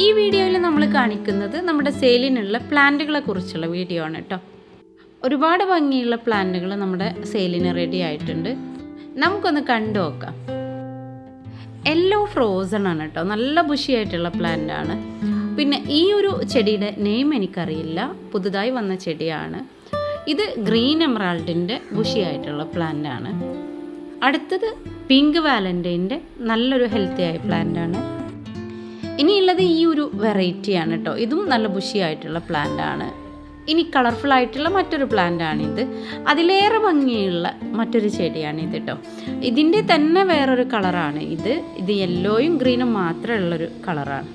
ഈ വീഡിയോയിൽ നമ്മൾ കാണിക്കുന്നത് നമ്മുടെ സെയിലിനുള്ള പ്ലാന്റുകളെ കുറിച്ചുള്ള വീഡിയോ ആണ് കേട്ടോ. ഒരുപാട് ഭംഗിയുള്ള പ്ലാന്റുകൾ നമ്മുടെ സെയിലിന് റെഡി ആയിട്ടുണ്ട്. നമുക്കൊന്ന് കണ്ടു നോക്കാം. യെല്ലോ ഫ്രോസൺ ആണ് കേട്ടോ, നല്ല ബുഷിയായിട്ടുള്ള പ്ലാന്റ് ആണ്. പിന്നെ ഈ ഒരു ചെടിയുടെ നെയിം എനിക്കറിയില്ല, പുതുതായി വന്ന ചെടിയാണ്. ഇത് ഗ്രീൻ എമറാൾഡിൻ്റെ ബുഷിയായിട്ടുള്ള പ്ലാന്റ് ആണ്. അടുത്തത് പിങ്ക് വാലന്റൈൻ്റെ നല്ലൊരു ഹെൽത്തി ആയ പ്ലാന്റ് ആണ്. ഇനിയുള്ളത് ഈ ഒരു വെറൈറ്റിയാണ് കേട്ടോ, ഇതും നല്ല ബുഷിയായിട്ടുള്ള പ്ലാന്റ് ആണ്. ഇനി കളർഫുൾ ആയിട്ടുള്ള മറ്റൊരു പ്ലാന്റ് ആണിത്. അതിലേറെ ഭംഗിയുള്ള മറ്റൊരു ചെടിയാണിത് കേട്ടോ. ഇതിൻ്റെ തന്നെ വേറൊരു കളറാണ് ഇത് യെല്ലോയും ഗ്രീനും മാത്രമുള്ളൊരു കളറാണ്.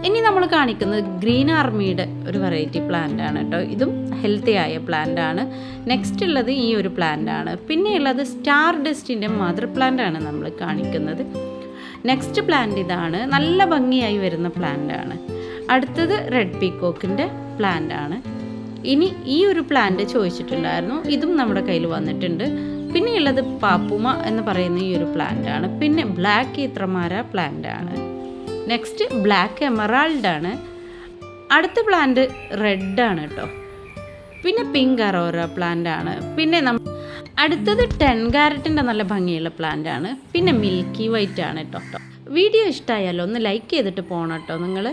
ഇനി നമ്മൾ കാണിക്കുന്നത് ഗ്രീൻ ആർമിയുടെ ഒരു വെറൈറ്റി പ്ലാന്റ് ആണ് കേട്ടോ. ഇതും ഹെൽത്തി ആയ പ്ലാന്റ് ആണ്. നെക്സ്റ്റ് ഉള്ളത് ഈ ഒരു പ്ലാന്റ് ആണ്. പിന്നെ ഉള്ളത് സ്റ്റാർ ഡസ്റ്റിൻ്റെ മദർ പ്ലാന്റ് ആണ് നമ്മൾ കാണിക്കുന്നത്. നെക്സ്റ്റ് പ്ലാന്റ് ഇതാണ്, നല്ല ഭംഗിയായി വരുന്ന പ്ലാന്റ് ആണ്. അടുത്തത് റെഡ് പീക്കോക്കിൻ്റെ പ്ലാന്റ് ആണ്. ഇനി ഈ ഒരു പ്ലാന്റ് ചോദിച്ചിട്ടുണ്ടായിരുന്നു, ഇതും നമ്മുടെ കയ്യിൽ വന്നിട്ടുണ്ട്. പിന്നെ ഉള്ളത് പാപ്പുമ എന്ന് പറയുന്ന ഈ ഒരു പ്ലാന്റ് ആണ്. പിന്നെ ബ്ലാക്ക് ഈത്രമാര പ്ലാന്റ് ആണ്. നെക്സ്റ്റ് ബ്ലാക്ക് എമറാൾഡ് ആണ്. അടുത്ത പ്ലാന്റ് റെഡ് ആണ് കേട്ടോ. പിന്നെ പിങ്ക് അറോറ പ്ലാന്റ് ആണ്. പിന്നെ അടുത്തത് 10 കാരറ്റിൻ്റെ നല്ല ഭംഗിയുള്ള പ്ലാന്റ് ആണ്. പിന്നെ മിൽക്കി വൈറ്റ് ആണ് കേട്ടോ. വീഡിയോ ഇഷ്ടമായാലോ ഒന്ന് ലൈക്ക് ചെയ്തിട്ട് പോകണം കേട്ടോ നിങ്ങൾ.